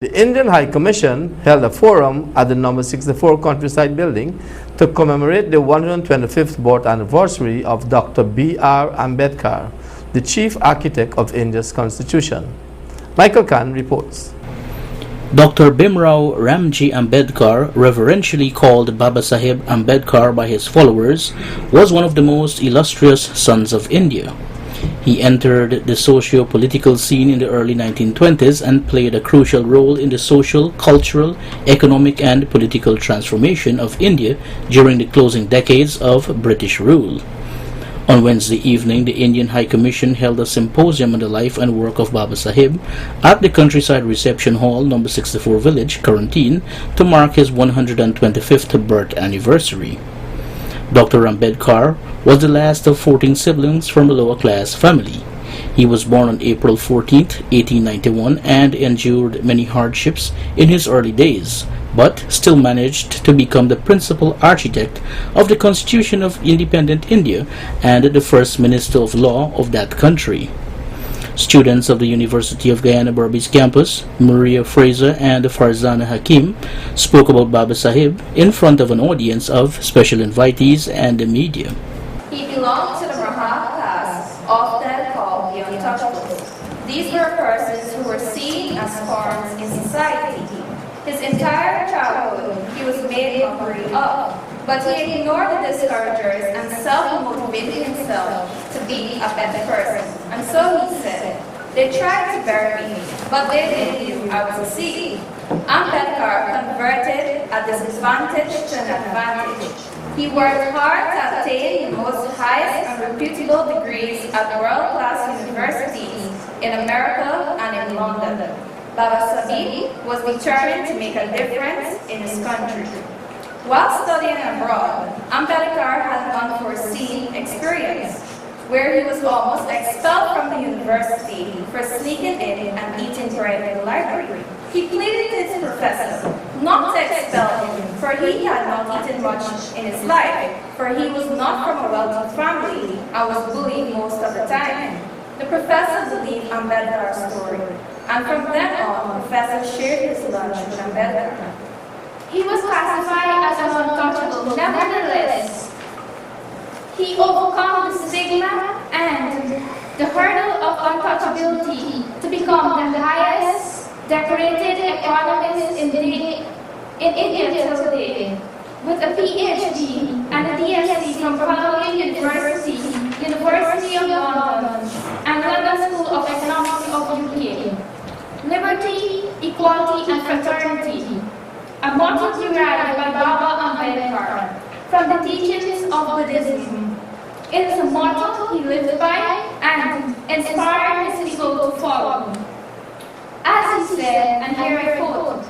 The Indian High Commission held a forum at the number 64 Countryside Building to commemorate the 125th birth anniversary of Dr. B.R. Ambedkar, the chief architect of India's constitution. Michael Khan reports. Dr. Bhimrao Ramji Ambedkar, reverentially called Baba Saheb Ambedkar by his followers, was one of the most illustrious sons of India. He entered the socio-political scene in the early 1920s and played a crucial role in the social, cultural, economic and political transformation of India during the closing decades of British rule. On Wednesday evening, the Indian High Commission held a symposium on the life and work of Baba Saheb at the Countryside Reception Hall, number 64 Village, Quarantine, to mark his 125th birth anniversary. Dr. Ambedkar was the last of 14 siblings from a lower-class family. He was born on April 14, 1891, and endured many hardships in his early days, but still managed to become the principal architect of the Constitution of Independent India and the first Minister of Law of that country. Students of the University of Guyana Berbice campus, Maria Fraser and Farzana Hakim, spoke about Baba Saheb in front of an audience of special invitees and the media. He belonged to the Maha caste, often called the untouchables. These were persons who were seen as pawns in society. His entire childhood, he was made mockery of, but he ignored the discouragers and self-motivated himself to be a better person. And so he said, "They tried to bury me, but they didn't knew I was a seed." Ambedkar converted a disadvantage to an advantage. He worked hard to attain the most highest and reputable degrees at world-class universities in America and in London. Baba Saheb was determined to make a difference in his country. While studying abroad, Ambedkar had an unforeseen experience where he was almost expelled from the university for sneaking in and eating bread in the library. He pleaded to his professor not to expel him, for he had not eaten much in his life, for he was not from a wealthy family and was bullied most of the time. The professor believed Ambedkar's story, and from then on, the professor shared his lunch with Ambedkar. He was classified as an untouchable. Nevertheless, he overcome the stigma and the hurdle of untouchability to become the highest decorated economist in India till today. With a PhD and a DSc from Columbia University, University of London, and London School of Economics of UK. Liberty, equality, and fraternity, a motto derived by Baba Ambedkar from the teachings of Buddhism. It is a motto he lived by and inspired his people to follow. As he said, and here I quote,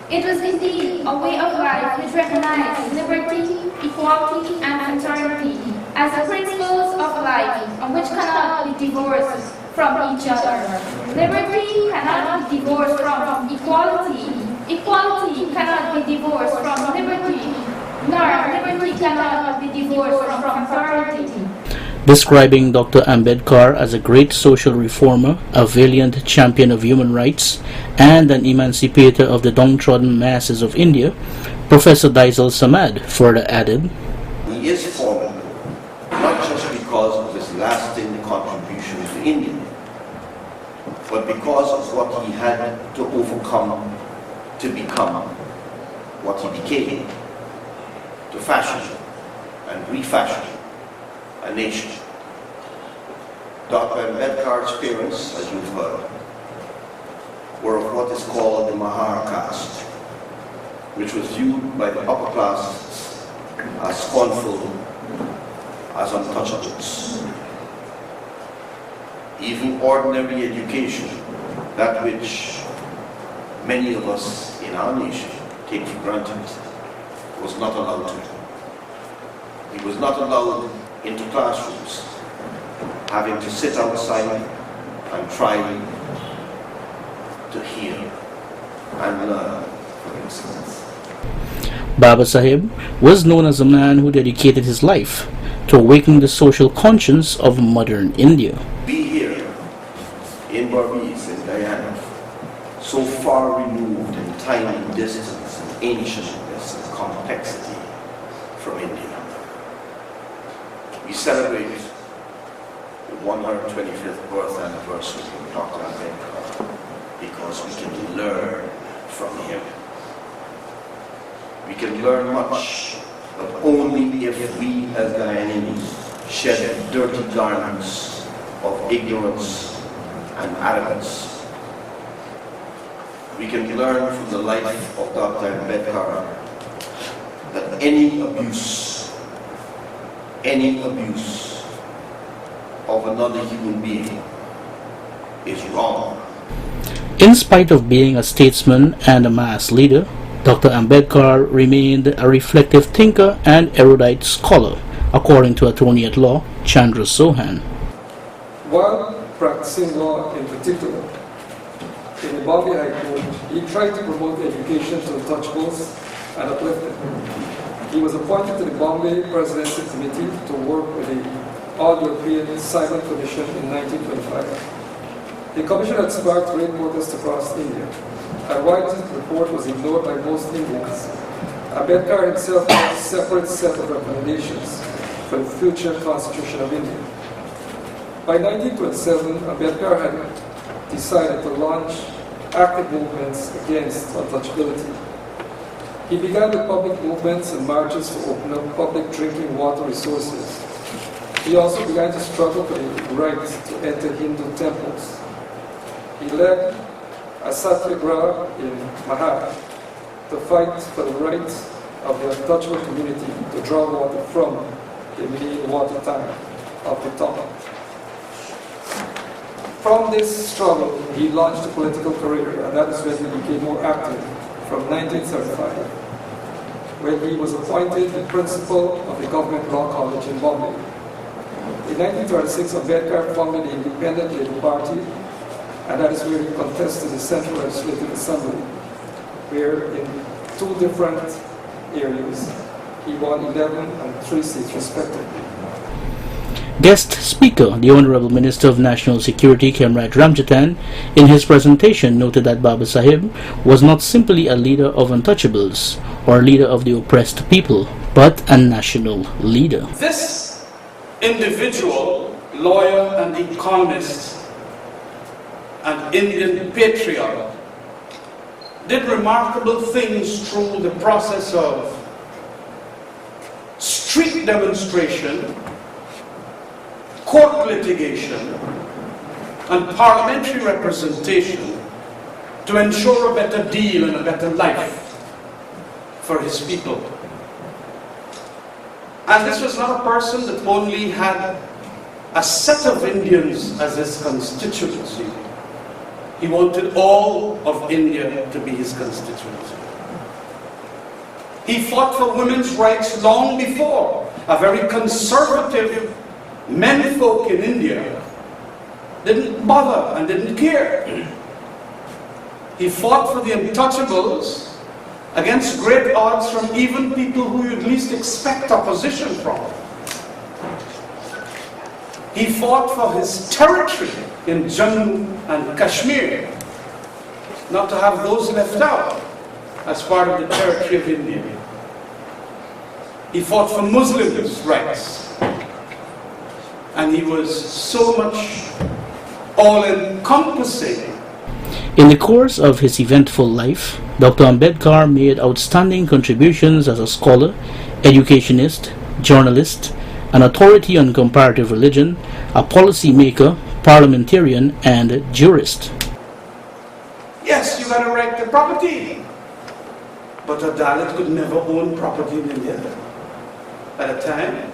"It was indeed a way of life which recognized liberty, equality, and fraternity as the principles of life and which cannot be divorced from each other. Liberty cannot be divorced from equality. Equality cannot be divorced from liberty, nor liberty cannot be divorced from fraternity." Describing Dr. Ambedkar as a great social reformer, a valiant champion of human rights, and an emancipator of the downtrodden masses of India, Professor Daisal Samad further added, "He is formidable, not just because of his lasting contribution to India, but because of what he had to overcome to become what he became, to fashion and refashion a nation." Dr. Ambedkar's parents, as you've heard, were of what is called the Mahar caste, which was viewed by the upper classes as scornful, as untouchables. Even ordinary education, that which many of us in our nation take for granted, was not allowed to. He was not allowed into classrooms, having to sit outside and try to hear and learn for himself. Baba Saheb was known as a man who dedicated his life to awakening the social conscience of modern India. We here in Berbice, in Guyana, so far removed time and distance and ancientness and complexity from India. We celebrate the 125th birth anniversary of Dr. Ambedkar because we can learn from him. We can learn much, but only if we as Guyanese shed the dirty garments of ignorance and arrogance. We can learn from the life of Dr. Ambedkar that any abuse of another human being is wrong. In spite of being a statesman and a mass leader, Dr. Ambedkar remained a reflective thinker and erudite scholar, according to attorney at law Chandra Sohan. While practicing law in particular, in the Bombay High Court, he tried to promote education to untouchables and uplift them. He was appointed to the Bombay Presidency Committee to work with the All-European Silent Commission in 1925. The commission had sparked great protests across India, and while this report was ignored by most Indians, Ambedkar himself made a separate set of recommendations for the future constitution of India. By 1927, Ambedkar had decided to launch active movements against untouchability. He began with public movements and marches to open up public drinking water resources. He also began to struggle for the right to enter Hindu temples. He led a satyagraha in Mahad to fight for the right of the untouchable community to draw water from the main water tank of the town. From this struggle, he launched a political career, and that is when he became more active from 1935, when he was appointed the principal of the Government Law College in Bombay. In 1936, Ambedkar founded the Independent Labour Party, and that is where he contested the Central Legislative Assembly, where in two different areas he won 11 and 3 seats respectively. Guest speaker, the Honorable Minister of National Security, Comrade Ramjatan, in his presentation noted that Baba Sahib was not simply a leader of untouchables or leader of the oppressed people, but a national leader. This individual, lawyer and economist and Indian patriot did remarkable things through the process of street demonstration, court litigation, and parliamentary representation to ensure a better deal and a better life for his people. And this was not a person that only had a set of Indians as his constituency. He wanted all of India to be his constituency. He fought for women's rights long before a very conservative menfolk in India didn't bother and didn't care. He fought for the untouchables against great odds from even people who you'd least expect opposition from. He fought for his territory in Jammu and Kashmir, not to have those left out as part of the territory of India. He fought for Muslims' rights. And he was so much all-encompassing. In the course of his eventful life, Dr. Ambedkar made outstanding contributions as a scholar, educationist, journalist, an authority on comparative religion, a policy maker, parliamentarian, and jurist. Yes, you got a right to property, but a Dalit could never own property in India at a time.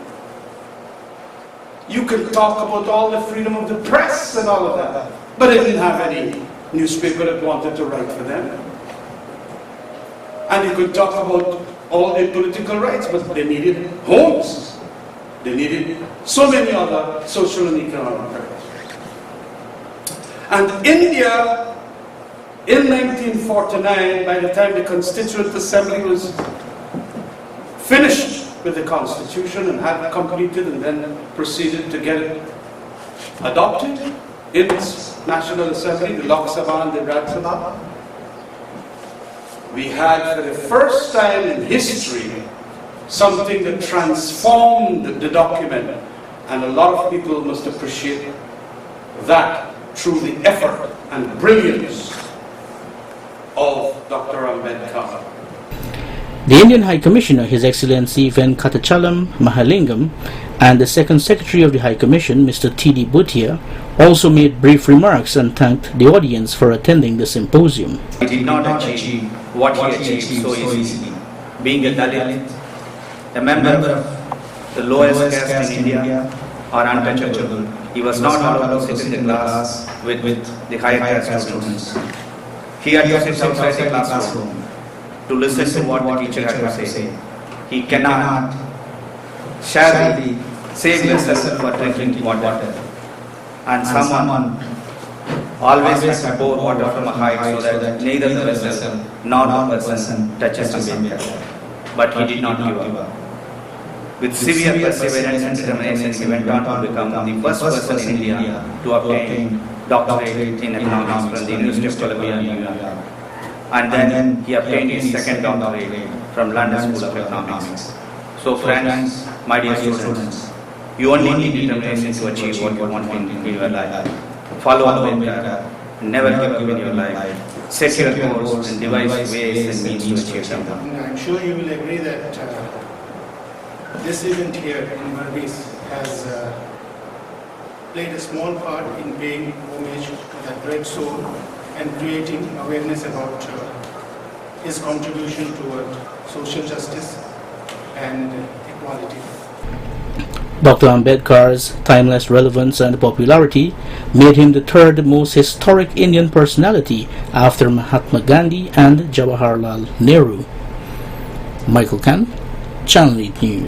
You can talk about all the freedom of the press and all of that, but they didn't have any newspaper that wanted to write for them. And you could talk about all their political rights, but they needed homes. They needed so many other social and economic rights. And India, in 1949, by the time the Constituent Assembly was finished with the Constitution and had completed and then proceeded to get it adopted in its National Assembly, the Lok Sabha and the Raj Sabha, we had for the first time in history something that transformed the document, and a lot of people must appreciate that through the effort and brilliance of Dr. Ambedkar. The Indian High Commissioner, His Excellency Venkatachalam Mahalingam, and the Second Secretary of the High Commission, Mr. T.D. Bhutia, also made brief remarks and thanked the audience for attending the symposium. He did not achieve what he achieved so easily. Being a Dalit, a member of the lowest caste in India, or untouchable, he was not allowed to sit in the class with the higher caste students. He had to sit outside the classroom to listen to what the teacher had to say. He cannot share the same vessel for drinking water. And someone always has to pour water from a height so that neither the vessel nor the person touches Ambedkar. But he did not give up. With severe perseverance and determination, he went on to become the first person in India to obtain doctorate in economics from the University of Columbia, New York. And then he obtained his second doctorate from London School of Economics. So friends, my dear students, you only need determination to achieve what you want in your life. Follow Ambedkar, never give up in your life. Set your goals and devise ways and means to achieve them. I'm sure you will agree that this event here in Barbies has played a small part in paying homage to that great soul and creating awareness about his contribution toward social justice and equality. Dr. Ambedkar's timeless relevance and popularity made him the third most historic Indian personality after Mahatma Gandhi and Jawaharlal Nehru. Michael Khan, Channel 8 News.